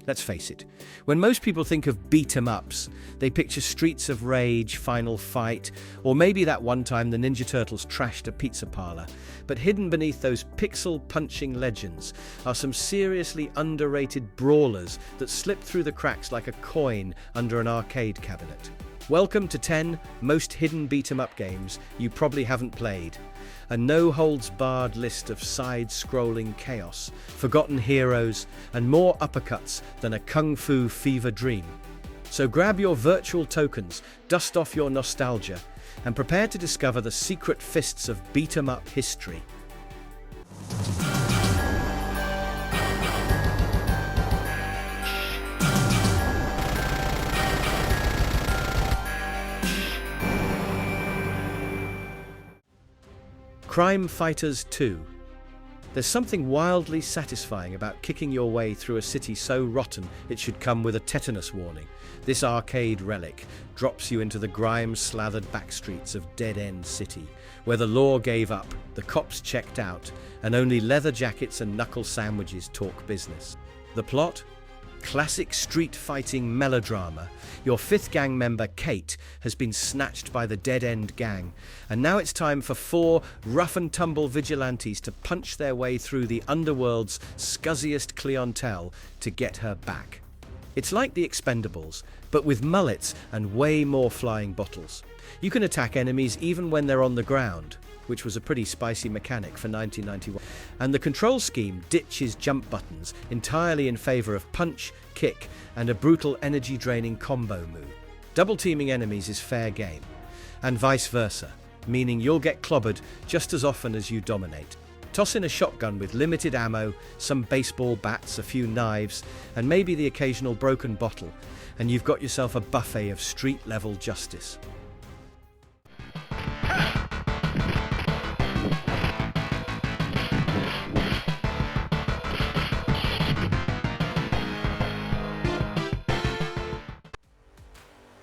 Let's face it, when most people think of beat-em-ups, they picture Streets of Rage, Final Fight, or maybe that one time the Ninja Turtles trashed a pizza parlor. But hidden beneath those pixel-punching legends are some seriously underrated brawlers that slip through the cracks like a coin under an arcade cabinet. Welcome to 10 most hidden beat-em-up games you probably haven't played. A no-holds-barred list of side-scrolling chaos, forgotten heroes, and more uppercuts than a kung fu fever dream. So grab your virtual tokens, dust off your nostalgia, and prepare to discover the secret fists of beat-em-up history. Crime Fighters 2. There's something wildly satisfying about kicking your way through a city so rotten it should come with a tetanus warning. This arcade relic drops you into the grime-slathered backstreets of Dead End City, where the law gave up, the cops checked out, and only leather jackets and knuckle sandwiches talk business. The plot? Classic street-fighting melodrama. Your fifth gang member, Kate, has been snatched by the Dead End gang, and now it's time for 4 rough-and-tumble vigilantes to punch their way through the underworld's scuzziest clientele to get her back. It's like the Expendables, but with mullets and way more flying bottles. You can attack enemies even when they're on the ground, which was a pretty spicy mechanic for 1991. And the control scheme ditches jump buttons entirely in favor of punch, kick, and a brutal energy-draining combo move. Double-teaming enemies is fair game, and vice versa, meaning you'll get clobbered just as often as you dominate. Toss in a shotgun with limited ammo, some baseball bats, a few knives, and maybe the occasional broken bottle, and you've got yourself a buffet of street-level justice.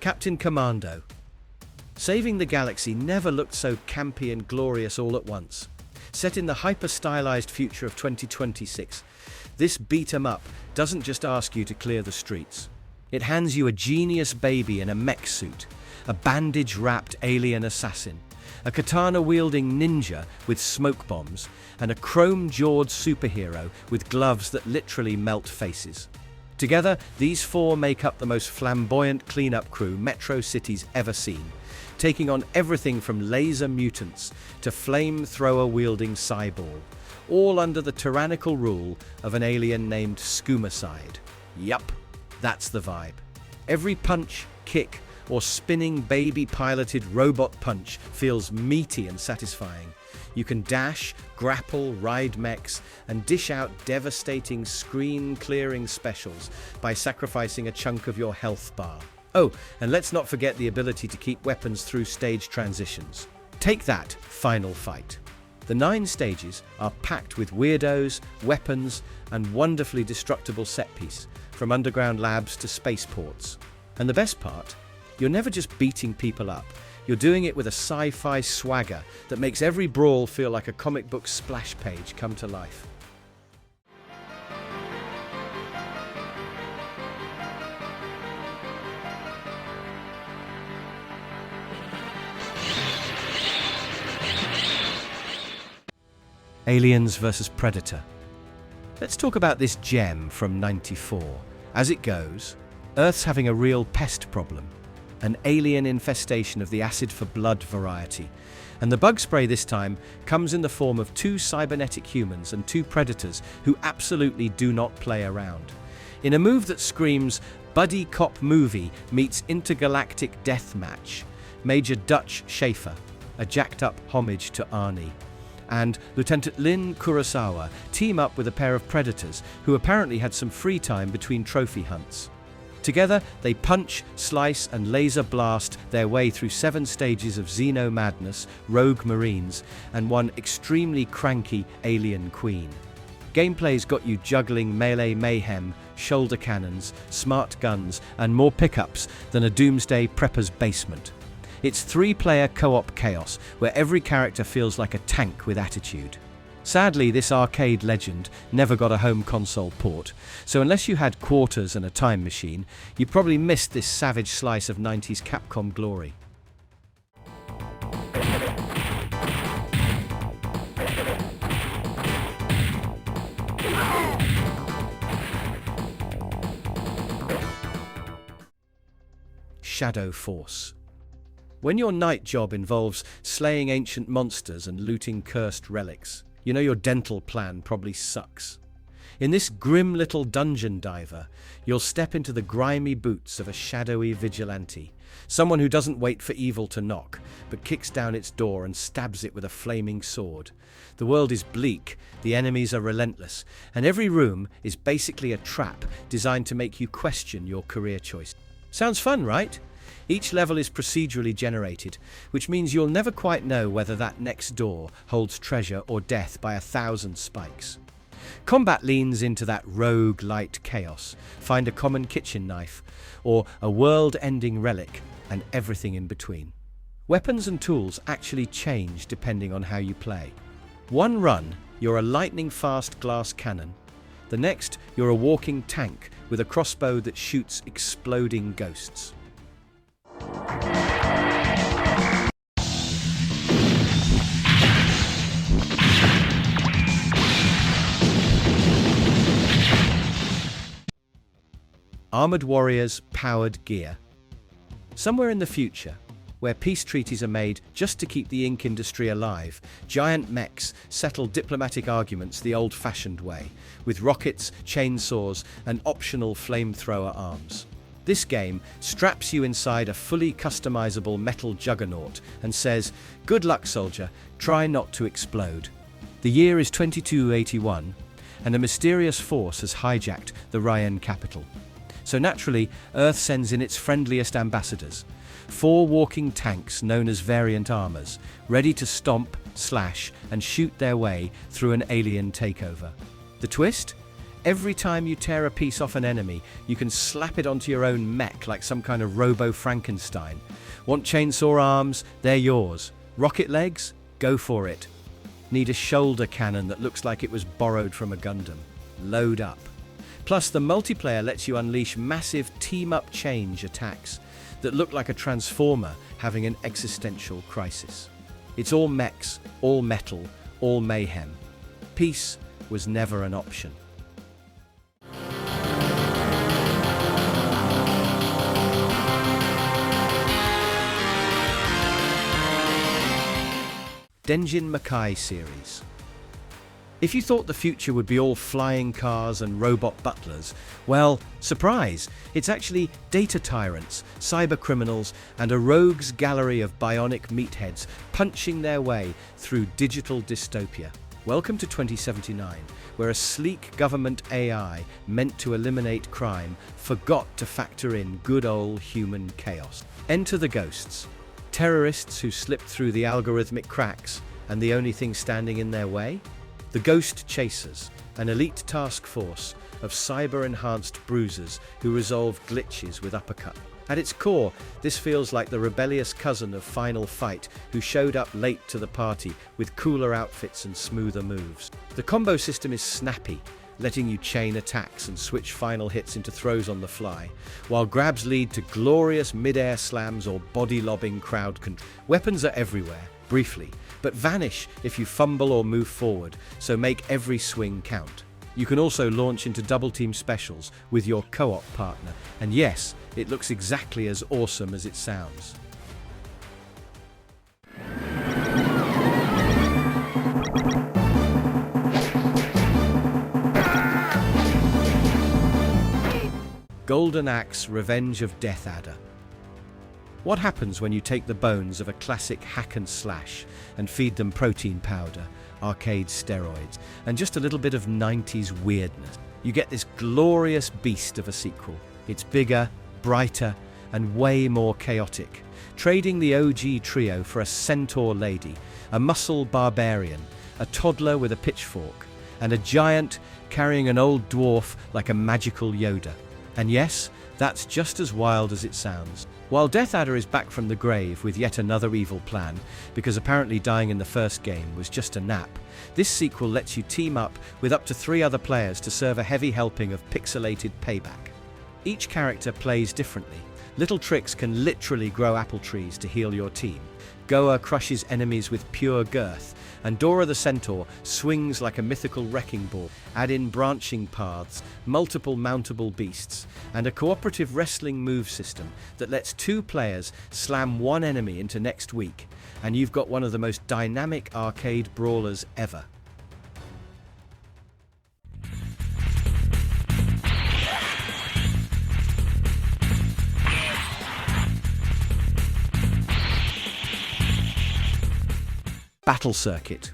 Captain Commando. Saving the Galaxy never looked so campy and glorious all at once. Set in the hyper-stylized future of 2026, this beat-em-up doesn't just ask you to clear the streets. It hands you a genius baby in a mech suit, a bandage-wrapped alien assassin, a katana-wielding ninja with smoke bombs, and a chrome-jawed superhero with gloves that literally melt faces. Together, these 4 make up the most flamboyant cleanup crew Metro City's ever seen, taking on everything from laser mutants to flamethrower-wielding cyball, all under the tyrannical rule of an alien named Skoomacide. Yup, that's the vibe. Every punch, kick, or spinning baby-piloted robot punch feels meaty and satisfying. You can dash, grapple, ride mechs, and dish out devastating screen-clearing specials by sacrificing a chunk of your health bar. Oh, and let's not forget the ability to keep weapons through stage transitions. Take that, Final Fight. The 9 stages are packed with weirdos, weapons, and wonderfully destructible set-piece, from underground labs to spaceports. And the best part? You're never just beating people up. You're doing it with a sci-fi swagger that makes every brawl feel like a comic book splash page come to life. Aliens vs. Predator. Let's talk about this gem from '94. As it goes, Earth's having a real pest problem. An alien infestation of the acid-for-blood variety. And the bug spray this time comes in the form of 2 cybernetic humans and 2 predators who absolutely do not play around. In a move that screams buddy cop movie meets intergalactic death match, Major Dutch Schaefer, a jacked-up homage to Arnie, and Lieutenant Lin Kurosawa team up with a pair of predators who apparently had some free time between trophy hunts. Together, they punch, slice, and laser blast their way through 7 stages of Xeno madness, rogue marines, and one extremely cranky alien queen. Gameplay's got you juggling melee mayhem, shoulder cannons, smart guns, and more pickups than a doomsday prepper's basement. It's 3-player co-op chaos, where every character feels like a tank with attitude. Sadly, this arcade legend never got a home console port, so unless you had quarters and a time machine, you probably missed this savage slice of 90s Capcom glory. Shadow Force. When your night job involves slaying ancient monsters and looting cursed relics, you know your dental plan probably sucks. In this grim little dungeon diver, you'll step into the grimy boots of a shadowy vigilante, someone who doesn't wait for evil to knock, but kicks down its door and stabs it with a flaming sword. The world is bleak, the enemies are relentless, and every room is basically a trap designed to make you question your career choice. Sounds fun, right? Each level is procedurally generated, which means you'll never quite know whether that next door holds treasure or death by 1,000 spikes. Combat leans into that rogue-light chaos. Find a common kitchen knife, or a world-ending relic, and everything in between. Weapons and tools actually change depending on how you play. One run, you're a lightning-fast glass cannon. The next, you're a walking tank with a crossbow that shoots exploding ghosts. Armored warriors, powered gear. Somewhere in the future, where peace treaties are made just to keep the ink industry alive, giant mechs settle diplomatic arguments the old-fashioned way, with rockets, chainsaws, and optional flamethrower arms. This game straps you inside a fully customizable metal juggernaut and says, "Good luck, soldier, try not to explode." The year is 2281, and a mysterious force has hijacked the Ryan capital. So naturally, Earth sends in its friendliest ambassadors, 4 walking tanks known as variant armors, ready to stomp, slash, and shoot their way through an alien takeover. The twist? Every time you tear a piece off an enemy, you can slap it onto your own mech like some kind of robo-Frankenstein. Want chainsaw arms? They're yours. Rocket legs? Go for it. Need a shoulder cannon that looks like it was borrowed from a Gundam? Load up. Plus, the multiplayer lets you unleash massive team-up change attacks that look like a transformer having an existential crisis. It's all mechs, all metal, all mayhem. Peace was never an option. Denjin Makai series. If you thought the future would be all flying cars and robot butlers, well, surprise, it's actually data tyrants, cyber criminals, and a rogues gallery of bionic meatheads punching their way through digital dystopia. Welcome to 2079, where a sleek government AI meant to eliminate crime forgot to factor in good old human chaos. Enter the ghosts. Terrorists who slipped through the algorithmic cracks, and the only thing standing in their way? The Ghost Chasers, an elite task force of cyber-enhanced bruisers who resolve glitches with uppercut. At its core, this feels like the rebellious cousin of Final Fight who showed up late to the party with cooler outfits and smoother moves. The combo system is snappy, letting you chain attacks and switch final hits into throws on the fly, while grabs lead to glorious mid-air slams or body-lobbing crowd control. Weapons are everywhere, briefly, but vanish if you fumble or move forward, so make every swing count. You can also launch into double-team specials with your co-op partner, and yes, it looks exactly as awesome as it sounds. Golden Axe: Revenge of Death Adder. What happens when you take the bones of a classic hack and slash and feed them protein powder, arcade steroids, and just a little bit of 90s weirdness? You get this glorious beast of a sequel. It's bigger, brighter, and way more chaotic, trading the OG trio for a centaur lady, a muscle barbarian, a toddler with a pitchfork, and a giant carrying an old dwarf like a magical Yoda. And yes, that's just as wild as it sounds. While Death Adder is back from the grave with yet another evil plan, because apparently dying in the first game was just a nap, this sequel lets you team up with up to 3 other players to serve a heavy helping of pixelated payback. Each character plays differently. Little Tricks can literally grow apple trees to heal your team. Goa crushes enemies with pure girth, and Dora the Centaur swings like a mythical wrecking ball. Add in branching paths, multiple mountable beasts, and a cooperative wrestling move system that lets 2 players slam 1 enemy into next week, and you've got one of the most dynamic arcade brawlers ever. Battle Circuit.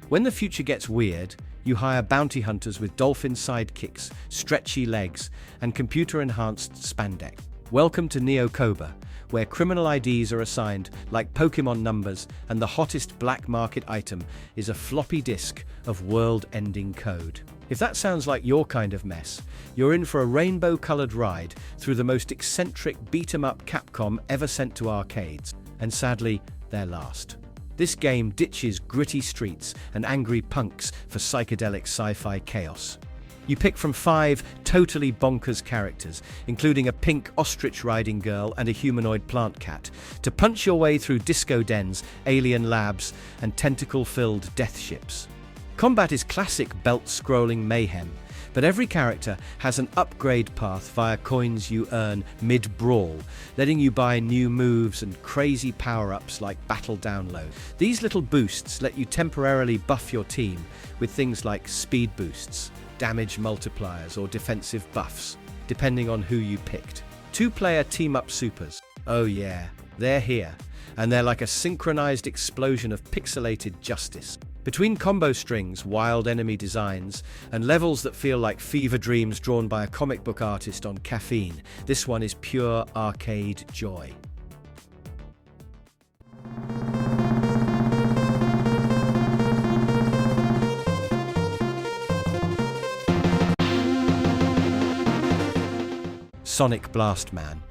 When the future gets weird, you hire bounty hunters with dolphin sidekicks, stretchy legs, and computer-enhanced spandex. Welcome to Neo Koba, where criminal IDs are assigned like Pokemon numbers, and the hottest black market item is a floppy disk of world-ending code. If that sounds like your kind of mess, you're in for a rainbow-colored ride through the most eccentric beat-em-up Capcom ever sent to arcades, and sadly, their last. This game ditches gritty streets and angry punks for psychedelic sci-fi chaos. You pick from 5 totally bonkers characters, including a pink ostrich-riding girl and a humanoid plant cat, to punch your way through disco dens, alien labs, and tentacle-filled death ships. Combat is classic belt-scrolling mayhem, but every character has an upgrade path via coins you earn mid-brawl, letting you buy new moves and crazy power-ups like battle download. These little boosts let you temporarily buff your team with things like speed boosts, damage multipliers, or defensive buffs, depending on who you picked. 2-player team-up supers. Oh yeah, they're here, and they're like a synchronized explosion of pixelated justice. Between combo strings, wild enemy designs, and levels that feel like fever dreams drawn by a comic book artist on caffeine, this one is pure arcade joy. Sonic Blast Man.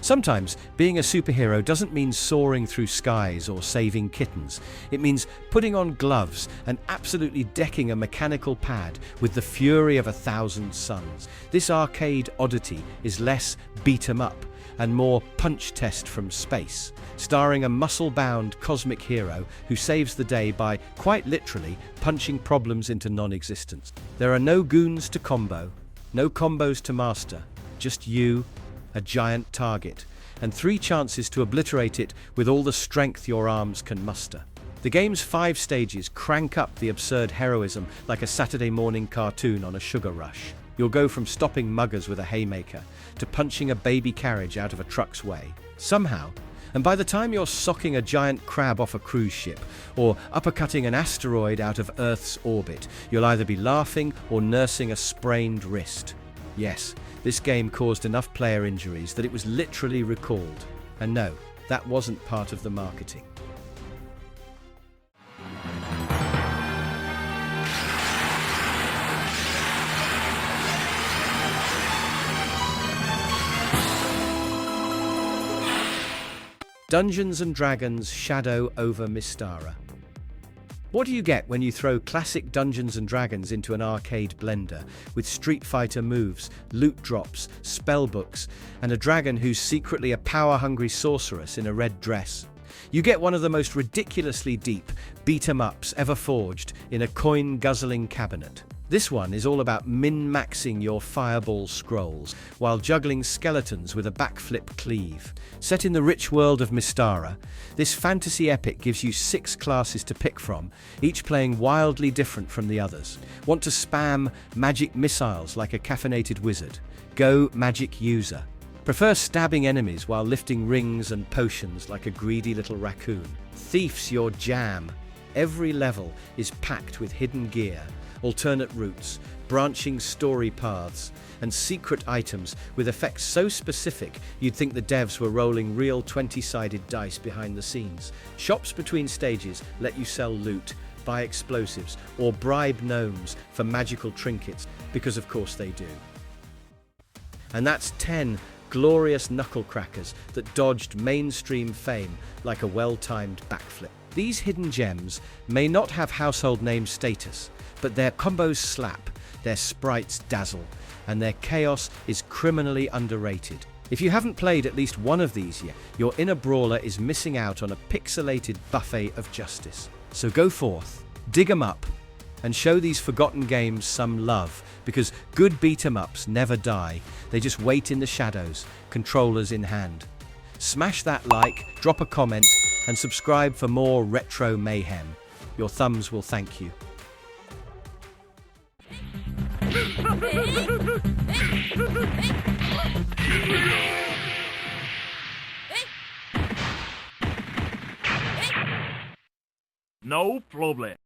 Sometimes, being a superhero doesn't mean soaring through skies or saving kittens. It means putting on gloves and absolutely decking a mechanical pad with the fury of 1,000 suns. This arcade oddity is less beat 'em up and more punch test from space, starring a muscle-bound cosmic hero who saves the day by, quite literally, punching problems into non-existence. There are no goons to combo, no combos to master, just you, a giant target, and 3 chances to obliterate it with all the strength your arms can muster. The game's 5 stages crank up the absurd heroism like a Saturday morning cartoon on a sugar rush. You'll go from stopping muggers with a haymaker to punching a baby carriage out of a truck's way. Somehow, and by the time you're socking a giant crab off a cruise ship or uppercutting an asteroid out of Earth's orbit, you'll either be laughing or nursing a sprained wrist. Yes, this game caused enough player injuries that it was literally recalled. And no, that wasn't part of the marketing. Dungeons & Dragons Shadow over Mystara. What do you get when you throw classic Dungeons & Dragons into an arcade blender with Street Fighter moves, loot drops, spellbooks, and a dragon who's secretly a power-hungry sorceress in a red dress? You get one of the most ridiculously deep beat-em-ups ever forged in a coin-guzzling cabinet. This one is all about min-maxing your fireball scrolls while juggling skeletons with a backflip cleave. Set in the rich world of Mystara, this fantasy epic gives you 6 classes to pick from, each playing wildly different from the others. Want to spam magic missiles like a caffeinated wizard? Go magic user. Prefer stabbing enemies while lifting rings and potions like a greedy little raccoon? Thief's your jam. Every level is packed with hidden gear, alternate routes, branching story paths, and secret items with effects so specific you'd think the devs were rolling real 20-sided dice behind the scenes. Shops between stages let you sell loot, buy explosives, or bribe gnomes for magical trinkets, because of course they do. And that's 10 glorious knuckle-crackers that dodged mainstream fame like a well-timed backflip. These hidden gems may not have household name status, but their combos slap, their sprites dazzle, and their chaos is criminally underrated. If you haven't played at least one of these yet, your inner brawler is missing out on a pixelated buffet of justice. So go forth, dig 'em up, and show these forgotten games some love, because good beat-em-ups never die. They just wait in the shadows, controllers in hand. Smash that like, drop a comment, and subscribe for more retro mayhem. Your thumbs will thank you. No problem.